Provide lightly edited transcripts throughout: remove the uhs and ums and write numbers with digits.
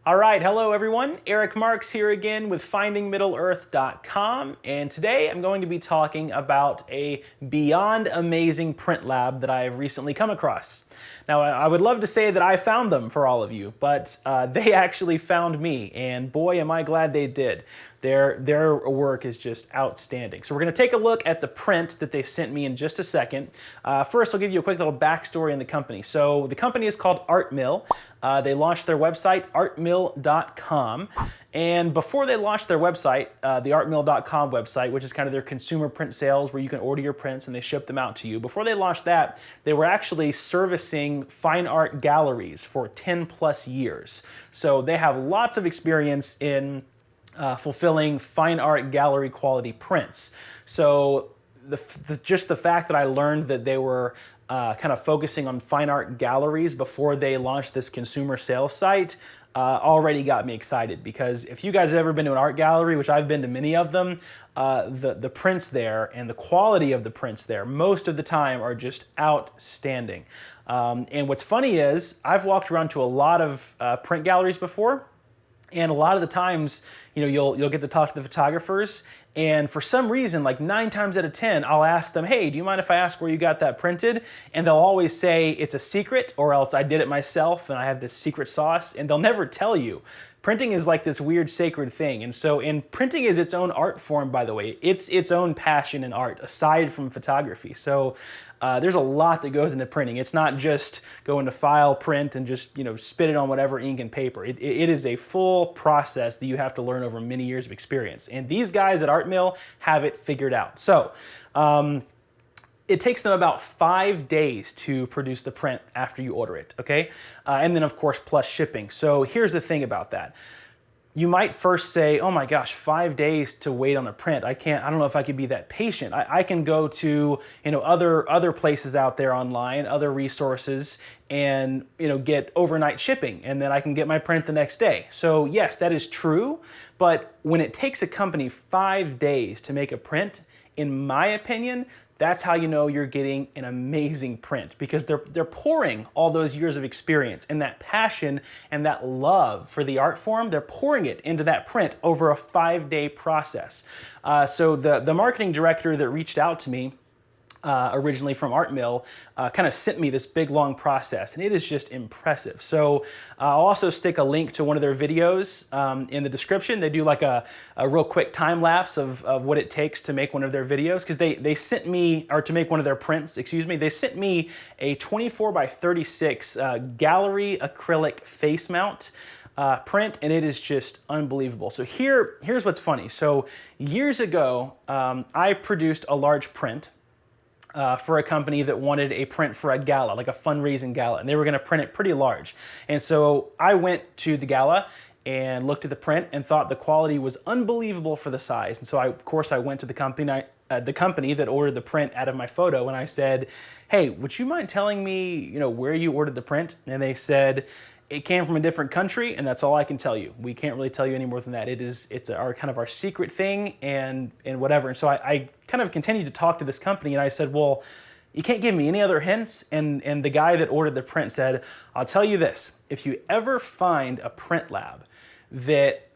All right, hello everyone. Eric Marks here again with FindingMiddleEarth.com, and today I'm going to be talking about a beyond amazing print lab that I have recently come across. Now, I would love to say that I found them for all of you, but they actually found me, and boy, am I glad they did. Their work is just outstanding. So we're going to take a look at the print that they sent me in just a second. First, I'll give you a quick little backstory on the company. So the company is called ArtMill. They launched their website, ArtMill.com. And before they launched their website, the ArtMill.com website, which is kind of their consumer print sales where you can order your prints and they ship them out to you. Before they launched that, they were actually servicing fine art galleries for 10 plus years. So they have lots of experience in fulfilling fine art gallery quality prints. So just the fact that I learned that they were kind of focusing on fine art galleries before they launched this consumer sales site already got me excited, because if you guys have ever been to an art gallery, which I've been to many of them, the prints there and the quality of the prints there most of the time are just outstanding. And what's funny is I've walked around to a lot of print galleries before, and a lot of the times, you'll get to talk to the photographers, and for some reason, like 9 times out of 10, I'll ask them, hey, do you mind if I ask where you got that printed? And they'll always say it's a secret, or else I did it myself and I have this secret sauce, and they'll never tell you. Printing is like this weird sacred thing, and printing is its own art form, by the way. It's its own passion in art, aside from photography. So there's a lot that goes into printing. It's not just go into file, print, and just spit it on whatever ink and paper. It is a full process that you have to learn over many years of experience. And these guys at ArtMill have it figured out. So it takes them about 5 days to produce the print after you order it, okay? And then of course, plus shipping. So here's the thing about that. You might first say, oh my gosh, 5 days to wait on a print. I don't know if I could be that patient. I can go to other places out there online, other resources, and get overnight shipping, and then I can get my print the next day. So yes, that is true, but when it takes a company 5 days to make a print, in my opinion, that's how you know you're getting an amazing print, because they're pouring all those years of experience and that passion and that love for the art form. They're pouring it into that print over a 5-day process. So the marketing director that reached out to me originally from ArtMill kind of sent me this big long process, and it is just impressive. So I'll also stick a link to one of their videos in the description. They do like a real quick time lapse of what it takes to make one of their videos, because they sent me, or to make one of their prints, excuse me, they sent me a 24 by 36 gallery acrylic face mount print, and it is just unbelievable. So here's what's funny. So years ago, I produced a large print for a company that wanted a print for a gala, like a fundraising gala, and they were going to print it pretty large. And so I went to the gala and looked at the print and thought the quality was unbelievable for the size. And so of course I went to the company that ordered the print out of my photo, and I said, hey, would you mind telling me, where you ordered the print? And they said, it came from a different country, and that's all I can tell you. We can't really tell you any more than that. It's our kind of our secret thing, and whatever. And so I kind of continued to talk to this company, and I said, well, you can't give me any other hints? And the guy that ordered the print said, I'll tell you this. If you ever find a print lab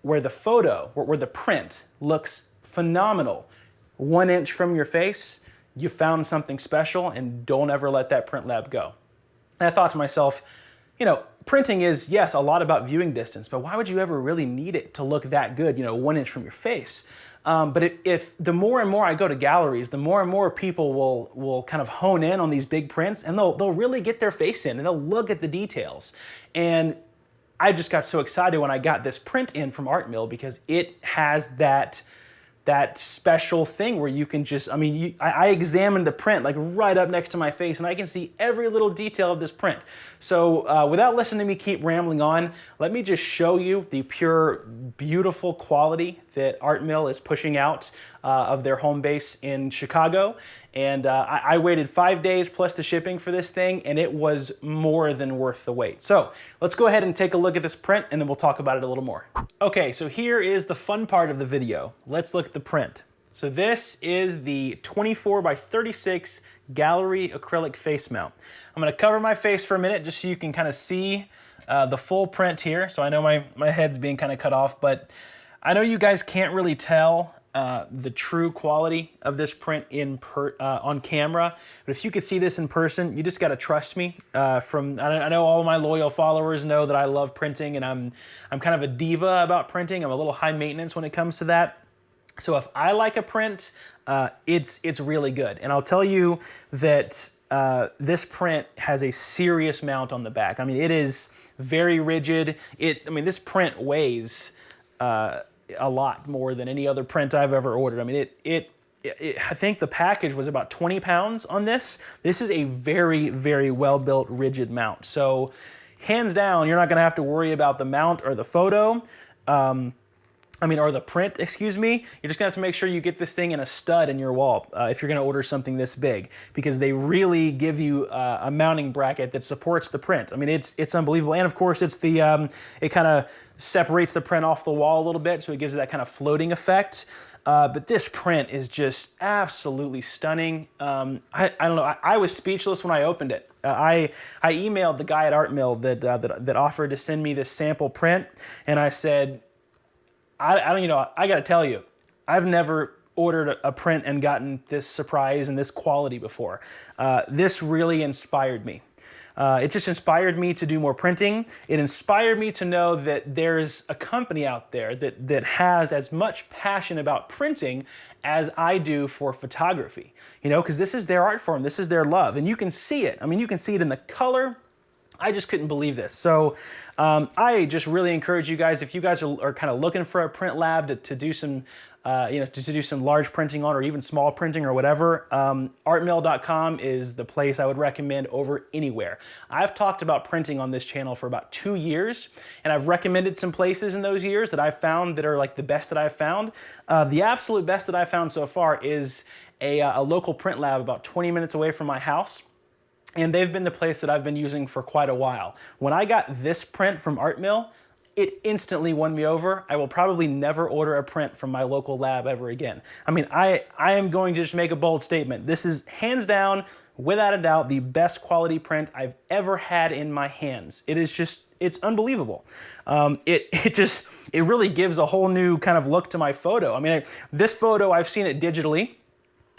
where the print looks phenomenal, 1 inch from your face, you found something special, and don't ever let that print lab go. And I thought to myself, printing is, yes, a lot about viewing distance, but why would you ever really need it to look that good, 1 inch from your face? But if the more and more I go to galleries, the more and more people will kind of hone in on these big prints, and they'll really get their face in, and they'll look at the details. And I just got so excited when I got this print in from ArtMill, because it has that special thing where you can just, I examined the print like right up next to my face, and I can see every little detail of this print. So without listening to me keep rambling on, let me just show you the pure, beautiful quality that ArtMill is pushing out of their home base in Chicago. And I waited 5 days plus the shipping for this thing, and it was more than worth the wait. So let's go ahead and take a look at this print, and then we'll talk about it a little more. Okay, so here is the fun part of the video. Let's look at the print. So this is the 24 by 36 gallery acrylic face mount. I'm gonna cover my face for a minute just so you can kind of see the full print here. So I know my head's being kind of cut off, but I know you guys can't really tell the true quality of this print on camera, but if you could see this in person, you just got to trust me. I know all my loyal followers know that I love printing, and I'm kind of a diva about printing. I'm a little high maintenance when it comes to that. So if I like a print, it's really good. And I'll tell you that this print has a serious mount on the back. I mean, it is very rigid. This print weighs a lot more than any other print I've ever ordered. I mean, I think the package was about 20 pounds on this. This is a very, very well-built, rigid mount. So hands down, you're not gonna have to worry about the mount or the photo. Or the print, excuse me. You're just gonna have to make sure you get this thing in a stud in your wall if you're gonna order something this big, because they really give you a mounting bracket that supports the print. I mean, it's unbelievable. And of course, it's it kind of separates the print off the wall a little bit, so it gives it that kind of floating effect. But this print is just absolutely stunning. I don't know, I was speechless when I opened it. I emailed the guy at ArtMill that offered to send me this sample print, and I said, I gotta tell you, I've never ordered a print and gotten this surprise and this quality before. This really inspired me. It just inspired me to do more printing. It inspired me to know that there's a company out there that has as much passion about printing as I do for photography. Because this is their art form, this is their love, and you can see it. I mean, you can see it in the color. I just couldn't believe this. So I just really encourage you guys, if you guys are kind of looking for a print lab to do some, to do some large printing on, or even small printing or whatever, ArtMill.com is the place I would recommend over anywhere. I've talked about printing on this channel for about 2 years, and I've recommended some places in those years that I've found that are like the best that I've found. The absolute best that I've found so far is a local print lab about 20 minutes away from my house. And they've been the place that I've been using for quite a while. When I got this print from ArtMill, it instantly won me over. I will probably never order a print from my local lab ever again. I mean, I am going to just make a bold statement. This is hands down, without a doubt, the best quality print I've ever had in my hands. It's unbelievable. It really gives a whole new kind of look to my photo. I mean, this photo, I've seen it digitally,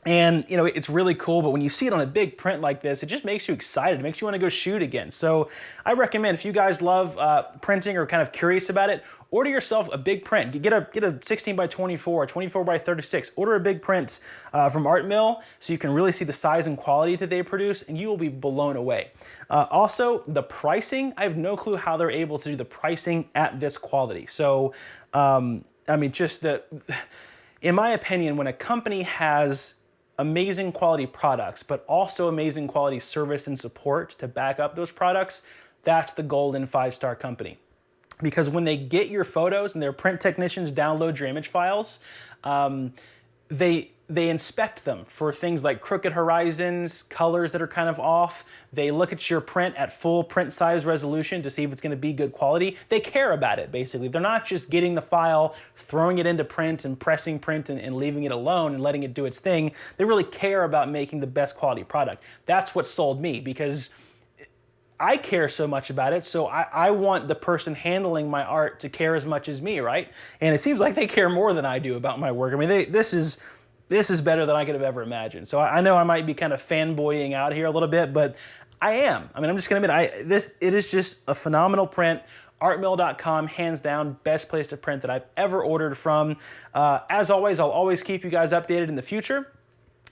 and it's really cool, but when you see it on a big print like this, it just makes you excited. It makes you want to go shoot again. So I recommend, if you guys love printing or kind of curious about it, order yourself a big print. Get a 16 by 24, 24 by 36. Order a big print from ArtMill so you can really see the size and quality that they produce, and you will be blown away. Also, the pricing, I have no clue how they're able to do the pricing at this quality. So, in my opinion, when a company has amazing quality products, but also amazing quality service and support to back up those products, that's the golden 5-star company. Because when they get your photos and their print technicians download your image files, they inspect them for things like crooked horizons, colors that are kind of off. They look at your print at full print size resolution to see if it's going to be good quality. They care about it, basically. They're not just getting the file, throwing it into print and pressing print and leaving it alone and letting it do its thing. They really care about making the best quality product. That's what sold me, because I care so much about it, so I want the person handling my art to care as much as me, right? And it seems like they care more than I do about my work. I mean, this is better than I could have ever imagined. So I know I might be kind of fanboying out here a little bit, but I am. I mean, I'm just gonna admit, it is just a phenomenal print. ArtMill.com, hands down, best place to print that I've ever ordered from. As always, I'll always keep you guys updated in the future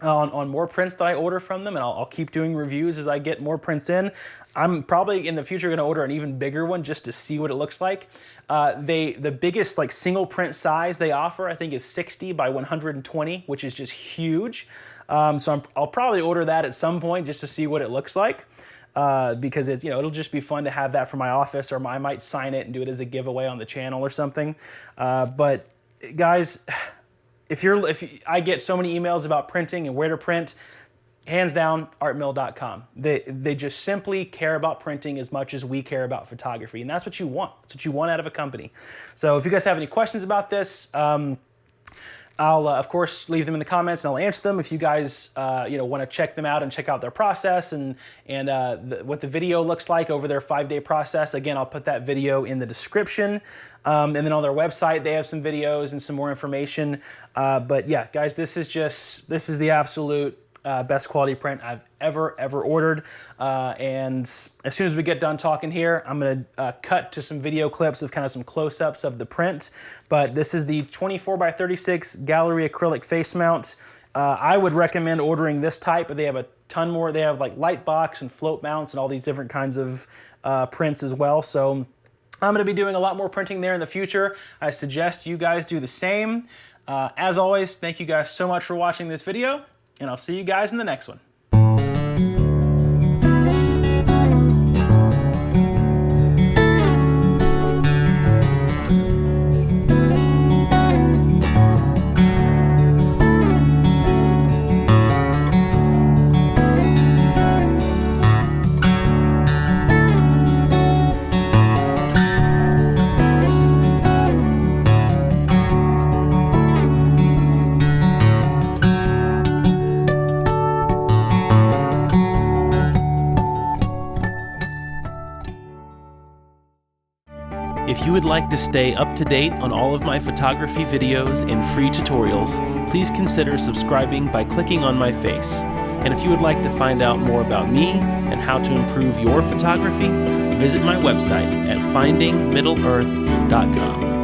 on more prints that I order from them, and I'll keep doing reviews as I get more prints in. I'm probably in the future going to order an even bigger one just to see what it looks like. The biggest like single print size they offer, I think, is 60 by 120, which is just huge. So I'll probably order that at some point just to see what it looks like. Because it'll just be fun to have that for my office, or I might sign it and do it as a giveaway on the channel or something. But guys, if I get so many emails about printing and where to print, hands down, ArtMill.com. They just simply care about printing as much as we care about photography, and that's what you want. That's what you want out of a company. So if you guys have any questions about this, I'll, of course, leave them in the comments and I'll answer them if you guys want to check them out and check out their process and what the video looks like over their 5-day process. Again, I'll put that video in the description. And then on their website, they have some videos and some more information. But yeah, guys, this is the absolute best quality print I've ever ordered. And as soon as we get done talking here, I'm gonna cut to some video clips of kind of some close-ups of the print. But this is the 24x36 gallery acrylic face mount. I would recommend ordering this type, but they have a ton more. They have like light box and float mounts and all these different kinds of prints as well. So I'm gonna be doing a lot more printing there in the future. I suggest you guys do the same. As always, thank you guys so much for watching this video, and I'll see you guys in the next one. If you would like to stay up to date on all of my photography videos and free tutorials, please consider subscribing by clicking on my face. And if you would like to find out more about me and how to improve your photography, visit my website at findingmiddleearth.com.